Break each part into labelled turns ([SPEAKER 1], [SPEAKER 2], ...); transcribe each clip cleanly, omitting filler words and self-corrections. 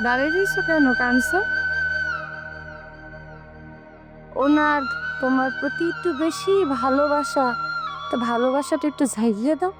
[SPEAKER 1] দাঁড়িয়ে দিয়েছো কেন কানছো? ওনার তোমার প্রতি একটু বেশি ভালোবাসা, তো ভালোবাসাটা একটু ঝাইয়ে দাও।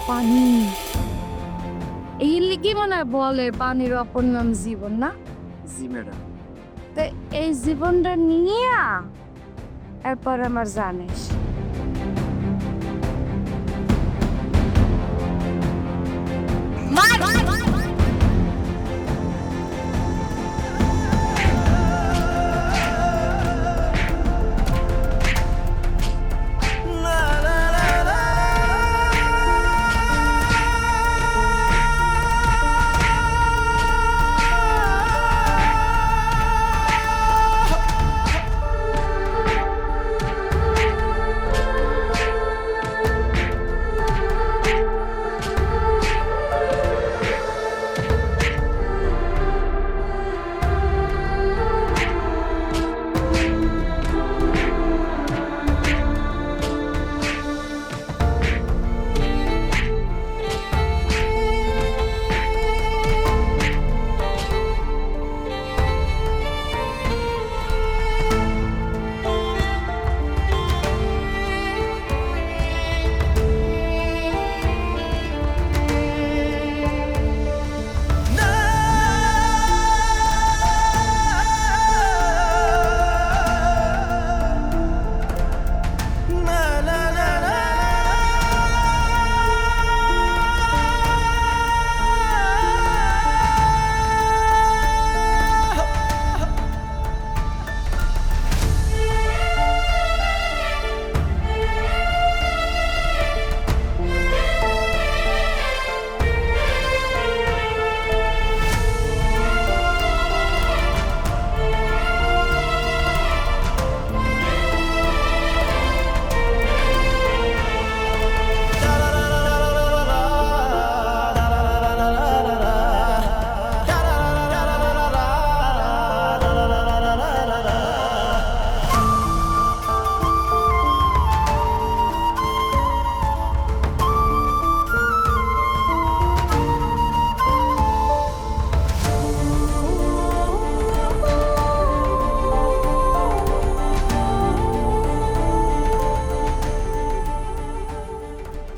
[SPEAKER 1] পানি, এই লিগে মনে হয় বলে পানির অপর নাম জীবন, না?
[SPEAKER 2] জি ম্যাডাম।
[SPEAKER 1] তো এই জীবনটা নিয়ে এরপর আমার জানিস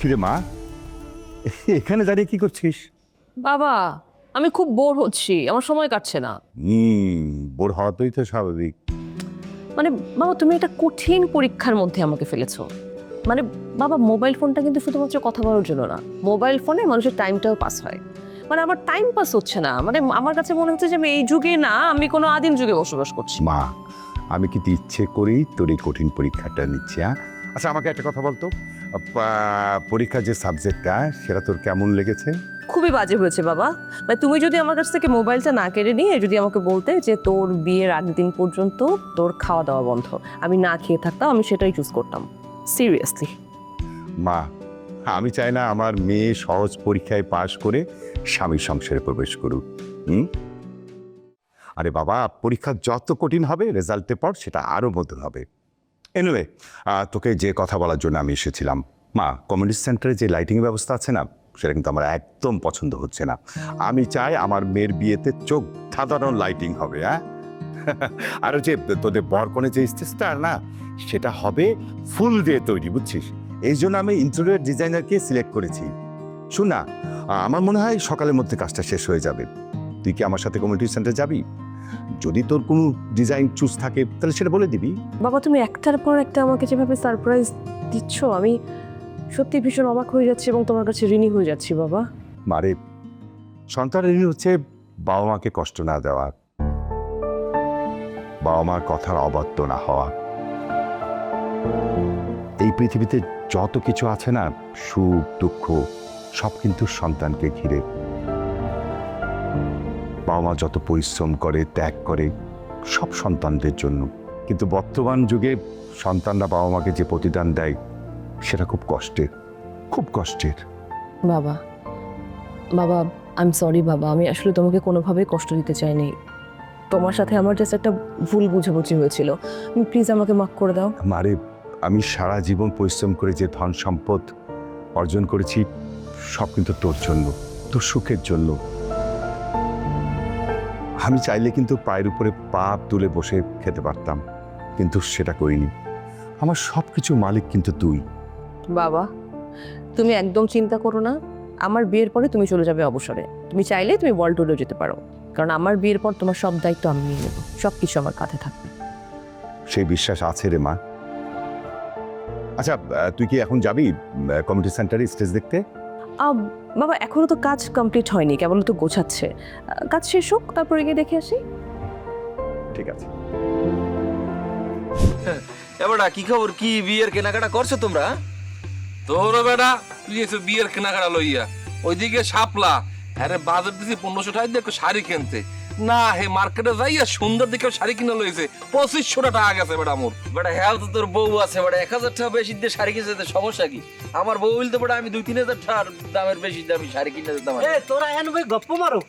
[SPEAKER 2] কিরে মা, এখানে দাঁড়িয়ে কি করছিস?
[SPEAKER 3] বাবা, আমি খুব বোর হচ্ছি, আমার সময় কাটছে না।
[SPEAKER 2] বোর হওয়াতেই তো স্বাভাবিক।
[SPEAKER 3] মানে বাবা, তুমি একটা কঠিন পরীক্ষার মধ্যে আমাকে ফেলেছো। মানে বাবা, মোবাইল ফোনটা কিন্তু শুধুমাত্র কথা বলার জন্য না, মোবাইল ফোনে মানুষের টাইমটাও পাস হয়। মানে আমার টাইম পাস হচ্ছে না, মানে আমার কাছে মনে হচ্ছে যে আমি এই যুগে না, আমি কোনো আদিম যুগে বসবাস করছি।
[SPEAKER 2] মা, আমি কিন্তু ইচ্ছে করেই তোর এই কঠিন পরীক্ষাটা নিচ্ছি। হ্যাঁ, আচ্ছা আমাকে একটা কথা বলতো, পরীক্ষার যে সাবজেক্টটা সেটা তোর কেমন লেগেছে?
[SPEAKER 3] খুবই বাজে হয়েছে বাবা। মানে তুমি যদি আমার কাছ থেকে মোবাইলটা না কেড়ে নিয়ে যদি আমাকে বলতে যে তোর বিয়ের আগের দিন পর্যন্ত তোর খাওয়া দাওয়া বন্ধ, আমি না খেয়ে থাকতাম, আমি সেটাই চুজ করতাম। সিরিয়াসলি
[SPEAKER 2] মা, আমি চাই না আমার মেয়ে সহজ পরীক্ষায় পাশ করে স্বামীর সংসারে প্রবেশ করুক। আরে বাবা, পরীক্ষা যত কঠিন হবে রেজাল্টের পর সেটা আরো মধুর হবে। এনিওয়ে, তোকে যে কথা বলার জন্য আমি এসেছিলাম, মা, কমিউনিটি সেন্টারে যে লাইটিং ব্যবস্থা আছে না, সেটা কিন্তু আমার একদম পছন্দ হচ্ছে না। আমি চাই আমার মেয়ের বিয়েতে চোখ ধাঁধানো লাইটিং হবে। হ্যাঁ, আর যে তোদের বরকনে যে স্টেজটা না, সেটা হবে ফুল দিয়ে তৈরি, বুঝছিস? এই জন্য আমি ইন্টেরিয়র ডিজাইনারকে সিলেক্ট করেছি। শোন না, আমার মনে হয় সকালের মধ্যে কাজটা শেষ হয়ে যাবে। তুই কি আমার সাথে কমিউনিটি সেন্টারে যাবি? যদি তোর কোনো ডিজাইন চুজ থাকে তাহলে সেটা বলে দিবি।
[SPEAKER 3] বাবা, তুমি একটার পর একটা আমাকে যেভাবে সারপ্রাইজ দিচ্ছ, আমি সত্যি ভীষণ অবাক হয়ে যাচ্ছি এবং তোমার কাছে ঋণী হয়ে যাচ্ছি বাবা।
[SPEAKER 2] মারে, সন্তান ঋণ হচ্ছে বাবা মাকে কষ্ট না দেওয়া, বাবা মার কথার অবাধ্য না হওয়া। এই পৃথিবীতে যত কিছু আছে না, সুখ দুঃখ সব কিন্তু সন্তানকে ঘিরে। বাবা মা যত পরিশ্রম করে, ত্যাগ করে, সব সন্তানদের জন্য। কিন্তু বর্তমান যুগে সন্তানরা বাবা মাকে যে প্রতিদান দেয় সেটা খুব কষ্টের, খুব কষ্টের।
[SPEAKER 3] বাবা, বাবা, আই এম সরি বাবা, আমি আসলে তোমাকে কোনোভাবেই কষ্ট দিতে চাইনি। তোমার সাথে আমার জাস্ট একটা ভুল বুঝাবুঝি হয়েছিল, প্লিজ আমাকে মাফ করে দাও।
[SPEAKER 2] মারে, আমি সারা জীবন পরিশ্রম করে যে ধন সম্পদ অর্জন করেছি সব কিন্তু তোর জন্য, তোর সুখের জন্য। আমি চাইলে কিন্তু পায়ের উপরে পা তুলে বসে খেতে পারতাম, কিন্তু সেটা করিনি। আমার সব কিছু মালিক কিন্তু তুই।
[SPEAKER 3] বাবা, তুমি একদম চিন্তা করো না, আমার বিয়ের পরে তুমি চলে যাবে অবসরে। তুমি চাইলে তুমি ওয়ার্ল্ড ট্যুরেও যেতে পারো, কারণ আমার বিয়ের পর তোমার সব দায়িত্ব আমি নিয়ে নেবো, সব কিছু আমার কাঁধে থাকবে।
[SPEAKER 2] সেই বিশ্বাস আছে রে মা। আচ্ছা, তুই কি এখন যাবি কমিউনিটি সেন্টারে স্টেজ দেখতে?
[SPEAKER 3] বাবা, এখনো তো কাজ কমপ্লিট হয়নি, কেবল তো গোছাচ্ছে। কাজ শেষ হোক, তারপরে গিয়ে দেখে আসি।
[SPEAKER 2] ঠিক আছে।
[SPEAKER 4] এবারটা কি খবর, কি বিয়ের কেনাকাটা করছো তোমরা?
[SPEAKER 5] তোর বেটা তুই এসে বিয়ের কেনাকাটা লইয়া ওইদিকে সাপলা, হ্যাঁ বাজার দিছি 1500 টাকা দিয়ে একটা শাড়ি কিনতে। না হে মার্কেটে যাইয়া সুন্দর দেখে শাড়ি কিনে লইছে 2500 টাকা গেছে বেটা মোর।
[SPEAKER 4] বেটা হ্যাঁ তো তোর বউ আছে বেটা, 1000 টাকা বেশি দিয়ে শাড়ি কিনতে যেতে সমস্যা কি? আমার বউ বলতে বেটা আমি 2-3 হাজার টাকার দামের বেশি দামি শাড়ি কিনে দিতাম।
[SPEAKER 6] এ তোরা এন ভাই গপ্প মারো।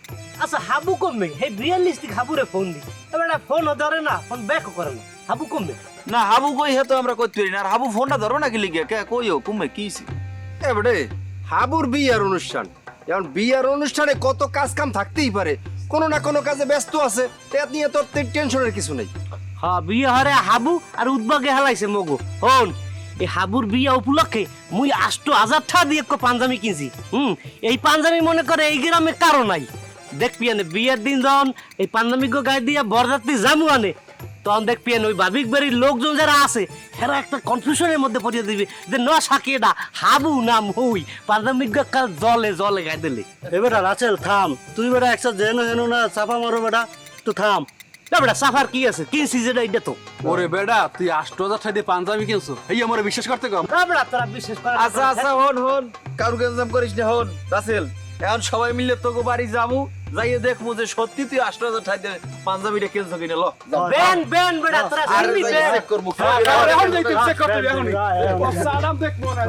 [SPEAKER 6] আচ্ছা হাবু কমবে, হে রিয়েলিস্টিক হাবুরে ফোন দি। এবারে ফোনও ধরে না, ফোন ব্যাকও করে না। হাবু কমবে
[SPEAKER 4] না হাবু কই হে তো আমরা করতে পারি না। আর হাবু ফোনটা ধরো না কি লিগে কে কইও কুমে কিছি?
[SPEAKER 7] এ বেটে, হাবুর বিয়ার অনুষ্ঠান, এখন বিয়ার অনুষ্ঠানে কত কাজ কাম থাকতেই পারে, কোনো না কোনো কাজে ব্যস্ত আছে, তে নিয়ে তোর টেনশনের কিছু নেই।
[SPEAKER 6] হ্যাঁ বিয়ে হারে হাবু আর উদ্বাগে হেলাইছে মগো। হন এই হাবুর বিয়া উপলক্ষে মুই 8000 টাকা দিয়ে একটা পাঞ্জাবি কিনছি। এই পাঞ্জাবি মনে করে এই গ্রামে কারো নাই। দেখবি আনে বিয়ের দিন যখন এই পাঞ্জাবি গো গায়ে দিয়ে বরযাত্রী জামু আনে, তখন দেখবি ওই বাবিক বাড়ির লোকজন যারা আছে হেরা একটা কনফিউশনের মধ্যে পড়িয়ে দিবি যে ন সাকিয়েটা হাবু নাম হই পাঞ্জাবি গো কাল জলে জলে গায়ে দিলে।
[SPEAKER 8] বেটা রাচেল থাম, তুই বেটা একসাথে যেন হেন না চাপা মারো বেটা, তো থাম।
[SPEAKER 6] না বেটা সাফার কি আছে, কিনছি যেটা এটা তো।
[SPEAKER 9] ওরে বেটা তুই 8000 টাকা দিয়ে পাঞ্জাবি কিনছো, এই আমার বিশ্বাস করতে কম।
[SPEAKER 6] না বেটা তোরা বিশেষ করে
[SPEAKER 4] আচ্ছা আচ্ছা হন হন, কারু গেঞ্জাম করিস না। হন রাসেল, এখন সবাই মিলে তোকে বাড়ি যাবো, যাইয়ে দেখবো যে সত্যি তুই 8000 টাকা দিয়ে পাঞ্জাবিটা কিনছো কিনে ল।
[SPEAKER 6] বেন বেন বেটা তোরা
[SPEAKER 4] আর
[SPEAKER 6] শুনবি বেন।
[SPEAKER 4] চেক করবো।
[SPEAKER 9] এখন যাই তুই চেক করতে এখন সালাম দেখবো না।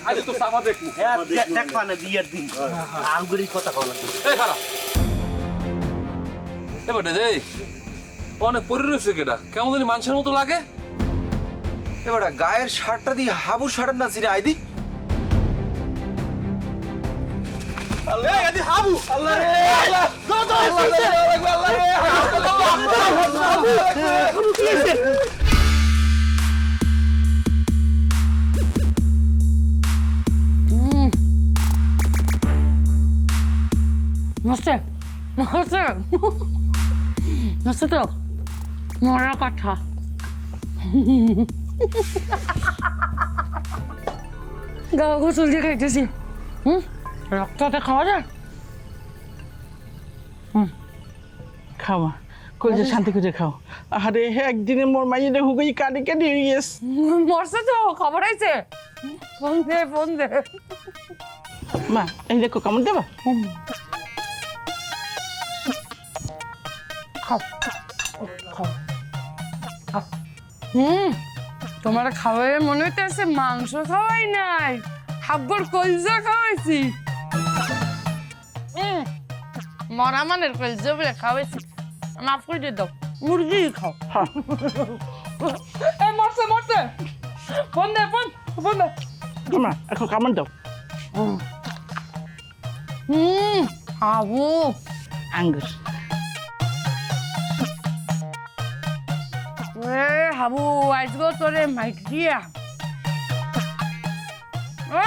[SPEAKER 9] আজ তো সামা দেখবো।
[SPEAKER 6] হ্যাঁ দেখ পানে বিয়ের দিন আঙ্গুরি কথা বলা।
[SPEAKER 5] এই খারাপ এবারে রে অনেক পরি রয়েছে কেটা, কেমন জানি মানুষের মতো লাগে।
[SPEAKER 4] এবারে গায়ের শার্টটা দিয়ে হাবু শার্টের না ছিঁড়ে আইদি।
[SPEAKER 1] মাস্টার মাস্টার মাস্টার তো মরা কথা গাওয়া গোসল দিয়ে খাইতেছি। রক্তটা খাওয়া যায়?
[SPEAKER 10] খাওয়া কইলে শান্তি করে খাও। আরে একদিনে মোর মাইয়ের হুগই কাটি কাটি হয়ে গেছে।
[SPEAKER 1] মরছে তো, খবর আছে? ফোন দে ফোন দে।
[SPEAKER 10] মা এই দেখো কামড় দেবা?
[SPEAKER 1] খাও খাও। তোমার খাওয়াই মনে হইতেছে মাংস খাওয়াই নাই, হাব্বর কলজা খাওয়াইছি। মরা মানের কলজা বলে খাওয়াইছি, মাফ করে দিয়ে দাও, মুরগি খাও। এ মরছে মরছে, ফোন দে ফোন ফোন দে।
[SPEAKER 10] মা এখন কামড় দাও।
[SPEAKER 1] হাবু
[SPEAKER 10] আঙ্গুর
[SPEAKER 1] হাবু আজগো তোরে মাইক দিয়া।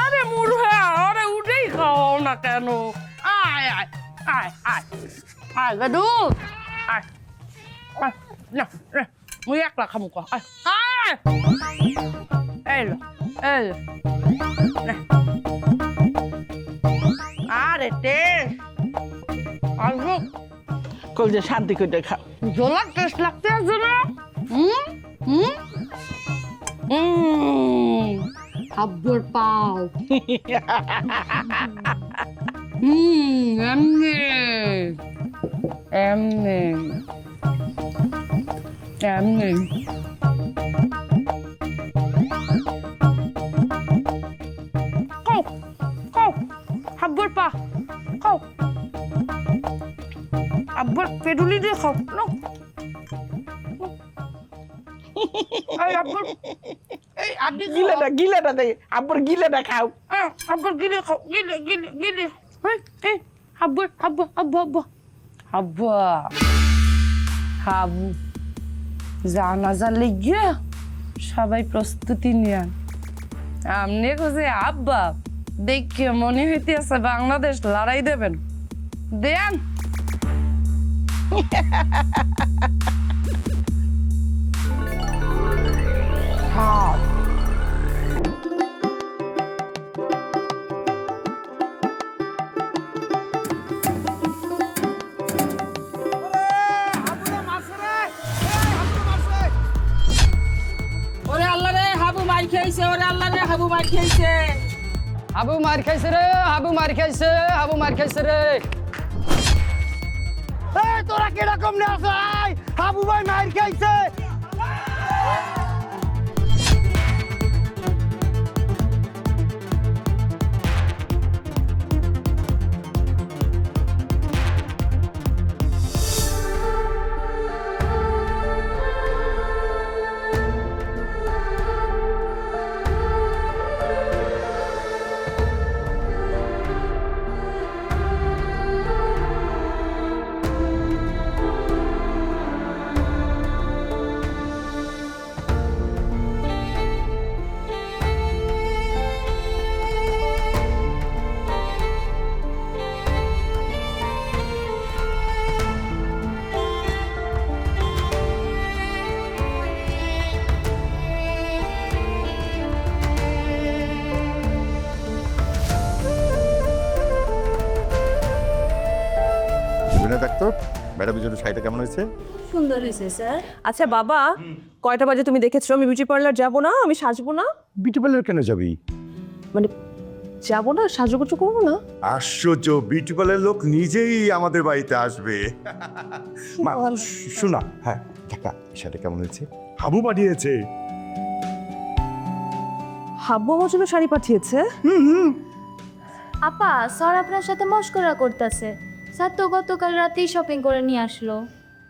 [SPEAKER 1] আরে মুরহা, আরে উঠেই
[SPEAKER 10] খাও না কেন? আয় আয় আয় আয় আয় দাদু আয় আয় না না মুই একলা খামু কো আয় আয় এলো এলো আরে টেস্ট আসবো কলজে শান্তি করে খা জলার টেস্ট লাগতে আছে না
[SPEAKER 1] হাব্বর পাও এমনি এমনি এমনি
[SPEAKER 10] খাও খাও হাব্বর পা খাও আব্বার পেডুলি দিয়ে খাও না এই আব্বার এই আদি
[SPEAKER 6] গিলেটা দে আব্বার গিলেটা খাও
[SPEAKER 10] আব্বার গিলে খাও গিলে গিলে গিলে এই আব্বার আব্বা আব্বা আব্বা আব্বা হাবু জানাজার লেগে সবাই প্রস্তুতি নিয়ান আমনে কোসে আব্বা দেখে মনে হইতে আছে বাংলাদেশ লড়াই দেবেন দেন
[SPEAKER 6] ওরে আল্লাহ রে হাবু মার খাইছে ওরে আল্লাহ রে হাবু মার খাইছে
[SPEAKER 11] হাবু মার খাইছে রে হাবু মার খাইছে হাবু মার খাইছে রে
[SPEAKER 6] এই তোরা কিরকম না আছিস হাবু ভাই মার খাইছে
[SPEAKER 2] ডাক্তার ম্যাডামের জন্য শাড়িটা কেমন হয়েছে?
[SPEAKER 1] সুন্দর হয়েছে স্যার।
[SPEAKER 3] আচ্ছা বাবা, কয়টা বাজে তুমি দেখেছো আমি বিউটি পার্লার যাবো না, আমি সাজবো না?
[SPEAKER 2] বিউটি পার্লার কেন যাবি?
[SPEAKER 3] মানে যাবো না, সাজুগুজু করবো না?
[SPEAKER 2] আশ্চর্য, বিউটি পার্লার লোক নিজেই আমাদের বাড়িতে আসবে। মা শোনা, হ্যাঁ টাকা শাড়িটা কেমন হয়েছে? হাবু পাঠিয়েছে।
[SPEAKER 3] হাব্বু আমার জন্য শাড়ি পাঠিয়েছে?
[SPEAKER 1] আপা স্যার আপনার সাথে মস্করা করতেছে। স্যার তো গতকাল রাতেই শপিং করে নিয়ে আসলো।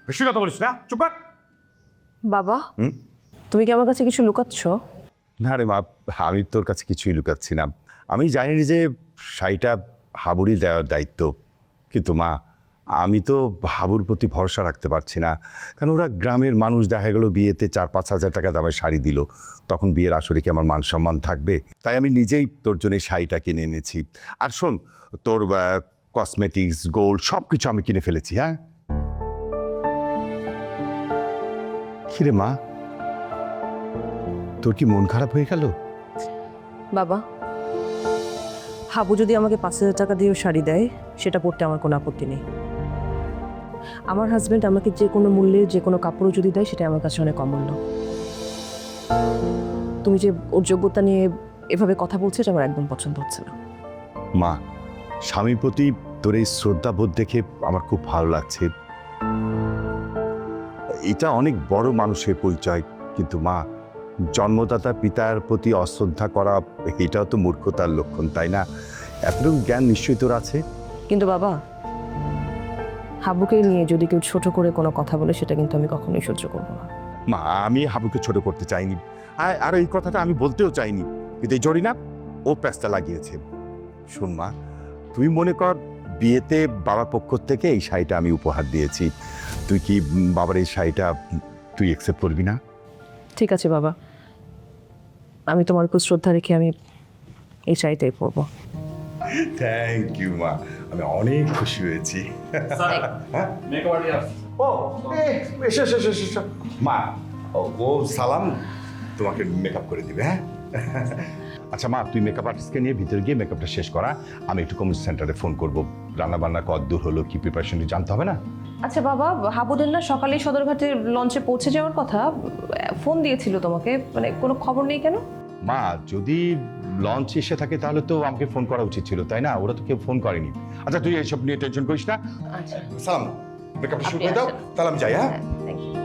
[SPEAKER 2] বেশি কথা বলিস না, চুপ কর।
[SPEAKER 3] বাবা তুমি কি আমার কাছে কিছু লুকাচ্ছ?
[SPEAKER 2] না রে মা, আমি তোর কাছে কিছুই লুকাচ্ছি না। আমি জানি যে শাড়িটা হাবুরই দেওয়ার দায়িত্ব, কিন্তু মা আমি তো হাবুর প্রতি ভরসা রাখতে পারছি না। কারণ ওরা গ্রামের মানুষ, দেখা গেলো বিয়েতে 4-5 হাজার টাকা দামের শাড়ি দিল, তখন বিয়ের আসরে কি আমার মান সম্মান থাকবে? তাই আমি নিজেই তোর জন্য শাড়িটা কিনে এনেছি। আর শোন, তোর কসমেটিক্স, গোল্ড সব কিছু আমি কিনে ফেলেছি। হ্যাঁ কিরে মা, তোর কি মন খারাপ হয়ে গেল?
[SPEAKER 3] বাবা, হাবু যদি আমাকে 5,000 টাকা দিয়েও শাড়ি দেয়, সেটা পরতে আমার কোনো আপত্তি নেই। আমার হাজব্যান্ড আমাকে যে কোনো মূল্যে যে কোনো কাপড়ও যদি দেয়, সেটা আমার কাছে অনেক অমূল্য। তুমি যে ওর যোগ্যতা নিয়ে এভাবে কথা বলছো, এটা আমার একদম পছন্দ হচ্ছে না।
[SPEAKER 2] মা, স্বামীর প্রতি তোর এই শ্রদ্ধাবোধ দেখে আমার খুব ভালো লাগছে। এটা অনেক বড় মানুষের পরিচয়, কিন্তু মা, জন্মদাতা পিতার প্রতি অশ্রদ্ধা করা এটাও তো মূর্খতার লক্ষণ, তাই না? এতটুকু জ্ঞান নিশ্চয়ই তোর আছে।
[SPEAKER 3] কিন্তু বাবা, হাবুকে নিয়ে যদি কেউ ছোট করে কোনো কথা বলে, সেটা কিন্তু আমি কখনোই সহ্য করবো না।
[SPEAKER 2] মা, আমি হাবুকে ছোট করতে চাইনি, আর এই কথাটা আমি বলতেও চাইনি, কিন্তু এই জড়ি না ও প্যাঁচটা লাগিয়েছে। শোন মা, তুই মনে কর বিয়েতে বাবার পক্ষ থেকে এই শাড়িটা আমি উপহার দিয়েছি, তুই কি বাবার এই শাড়িটা তুই অ্যাকসেপ্ট করবি না?
[SPEAKER 3] ঠিক আছে বাবা, আমি তোমার উপর শ্রদ্ধা রেখে আমি এই শাড়িটাই পরবো।
[SPEAKER 2] থ্যাংক ইউ মা, আমি অনেক খুশি হয়েছি। হ্যাঁ? ও এসো এসো এসো এসো। মা ও সালাম তোমাকে মেকআপ করে দিবে। হ্যাঁ আচ্ছা মা, তুই মেকআপ আর্টিস্টকে নিয়ে ভিতরে গিয়ে মেকআপটা শেষ করা, আমি একটু কমিউনিটি সেন্টারে ফোন করবো, রান্না বান্না কত দূর হলো, কি প্রিপারেশন জানতে হবে না?
[SPEAKER 3] আচ্ছা বাবা, হাবুদের না সকালেই সদরঘাটের লঞ্চে পৌঁছে যাওয়ার কথা, ফোন দিয়েছিল তোমাকে, মানে কোনো খবর নেই কেন?
[SPEAKER 2] মা যদি লঞ্চ এসে থাকে তাহলে তো আমাকে ফোন করা উচিত ছিল, তাই না? ওরা তো কেউ ফোন করেনি। আচ্ছা তুই এইসব নিয়ে টেনশন করিস না।
[SPEAKER 3] আচ্ছা
[SPEAKER 2] সালাম, মেকআপটা শুরু
[SPEAKER 3] আপনি
[SPEAKER 2] করে দাও,
[SPEAKER 3] আসেন।
[SPEAKER 2] তাহলে আমি যাই। হ্যাঁ
[SPEAKER 3] থ্যাংক ইউ।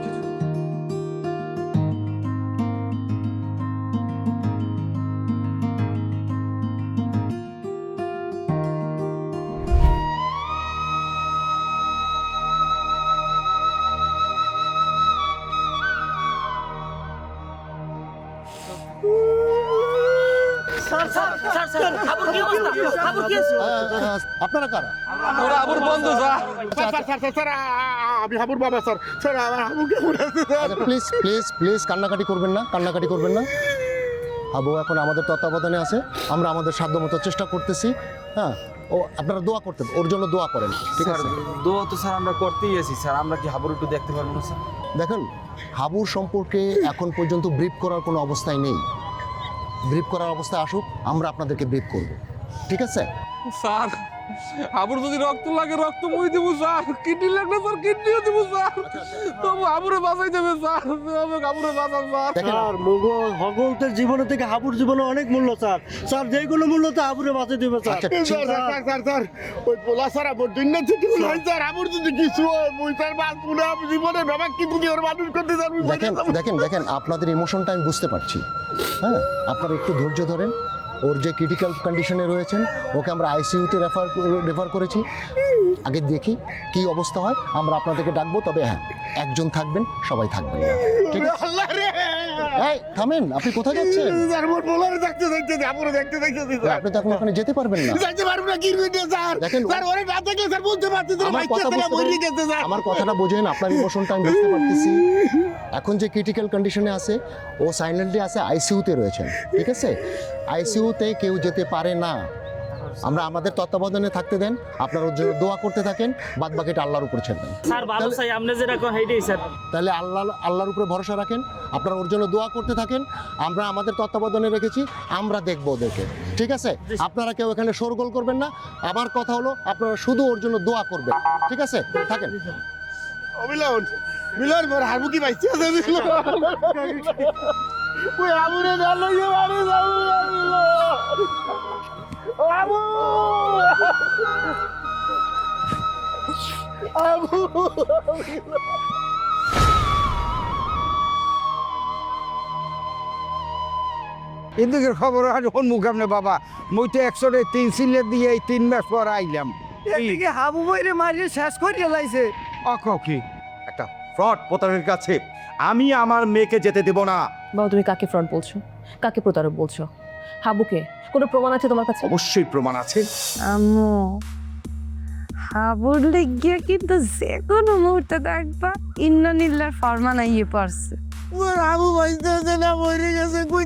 [SPEAKER 8] আপনারা কারা?
[SPEAKER 5] ওরা আবুর বন্ধু যা।
[SPEAKER 8] আমি হাবুর বাবা স্যার। স্যার আমার হাবুকে প্লিজ প্লিজ প্লিজ কান্নাকাটি করবেন না, কান্নাকাটি করবেন না। হাবু এখন আমাদের তত্ত্বাবধানে আছে, আমরা আমাদের সাধ্যমতো চেষ্টা করতেছি। হ্যাঁ, ও আপনারা দোয়া করতে, ওর জন্য দোয়া করেন, ঠিক আছে?
[SPEAKER 4] দোয়া তো স্যার আমরা করতেই আছি স্যার, আমরা কি হাবুর একটু দেখতে পারবো না স্যার?
[SPEAKER 8] দেখেন, হাবুর সম্পর্কে এখন পর্যন্ত ব্রিফ করার কোনো অবস্থায় নেই। ব্রিফ করার অবস্থায় আসুক, আমরা আপনাদেরকে ব্রিফ করব, ঠিক আছে?
[SPEAKER 5] স্যার আবুর যদি রক্ত লাগে রক্ত মই দেবো স্যার, কিডনি লাগলে স্যার কিডনিও দেবো স্যার, তবু আবুরে বাঁচাই দেবে স্যার, আবুরে বাঁচান স্যার।
[SPEAKER 8] দেখেন,
[SPEAKER 9] স্যার মুঘল হগলতের জীবনে থেকে হাবুর জীবনে অনেক মূল্য স্যার। স্যার যেগুলো মূল্য তো হাবুরে বাঁচিয়ে দেবে স্যার।
[SPEAKER 8] আচ্ছা, ঠিক আছে।
[SPEAKER 9] স্যার ওই পোলা স্যার আমার দুনিয়া থেকে স্যার হাবুর যদি কিছু হয় মুই স্যার বাঁচবো জীবনে বাবা কিন্তু ওর মানুষ করতে স্যার।
[SPEAKER 8] দেখেন দেখেন দেখেন আপনাদের ইমোশনটা আমি বুঝতে পারছি। হ্যাঁ, আপনারা একটু ধৈর্য ধরেন। ওর যে ক্রিটিক্যাল কন্ডিশনে রয়েছেন, ওকে আমরা আইসিইউতে রেফার করেছি। আগে দেখি কি অবস্থা হয়, আমরা আপনাদেরকে ডাকবো। তবে হ্যাঁ, একজন থাকবেন, সবাই থাকবেন না, ঠিক আছে? এই থামেন, আপনি কোথায় যাচ্ছেন?
[SPEAKER 9] স্যার মোর পোলারে দেখতে দেখতে হাবুরে দেখতে দেখতে
[SPEAKER 8] আপনি তো এখন ওখানে যেতে পারবেন না।
[SPEAKER 9] যাইতে পারবো না কি করতে স্যার?
[SPEAKER 8] দেখেন,
[SPEAKER 9] স্যার ওরে না দেখলে স্যার বুঝতে পারছি যে
[SPEAKER 8] আমার কথা
[SPEAKER 9] বাচ্চা মরে গেছে স্যার।
[SPEAKER 8] আমার কথাটা বোঝেন, আপনার ইমোশনটা আমি বুঝতে পারতেছি। এখন যে ক্রিটিক্যাল কন্ডিশনে আছে, ও সাইলেন্টলি আছে, আইসিইউতে রয়েছেন, ঠিক আছে? আইসিইউতে কেউ যেতে পারে না। আমরা আমাদের তত্ত্বাবধানে থাকতে দেন, আপনার ওর জন্য দোয়া করতে থাকেন, বাদ বাকিটা আল্লাহর উপর ছেড়ে দেন।
[SPEAKER 6] স্যার ভালো চাই আপনি যেটা করেন সেইটাই স্যার।
[SPEAKER 8] তাহলে আল্লাহর উপরে ভরসা রাখেন, আপনারা ওর জন্য দোয়া করতে থাকেন। আমরা আমাদের তত্ত্বাবধানে রেখেছি, আমরা দেখবো ওদেরকে, ঠিক আছে? আপনারা কেউ এখানে শোরগোল করবেন না। আমার কথা হলো, আপনারা শুধু ওর জন্য দোয়া করবেন, ঠিক আছে? থাকেন।
[SPEAKER 9] মিলন মিলন মোর হাবু কি বাইছে আছে মিলন ওই হাবুরে না লইয়ে বাড়ি যাবো মিলন ও হাবু হাবু
[SPEAKER 12] এদিকের খবর আর হন মুখামনে বাবা, মই তো 103 সিলেট দিয়ে এই 3 মাস পর আইলাম। এদিকে হাবু বইরে মারিয়ে শেষ করে লাইছে। অক কি
[SPEAKER 2] একটা ফ্রড প্রতারকের কাছে আমি আমার মেয়েকে যেতে দেব না।
[SPEAKER 3] বাবা তুমি কাকে ফ্রন্ট বলছো, কাকে প্রতারক বলছো? হাবুকে কোনো প্রমাণ আছে তোমার কাছে?
[SPEAKER 2] অবশ্যই প্রমাণ আছে।
[SPEAKER 1] আম্মু, হাবুর লেগে কিন্তু যে কোনো মুহূর্তে দেখবা ইন্নানিল্লার ফরমান আইয়ে পড়ছে।
[SPEAKER 9] মোর হাবু বাইছে আছে না মরে গেছে কই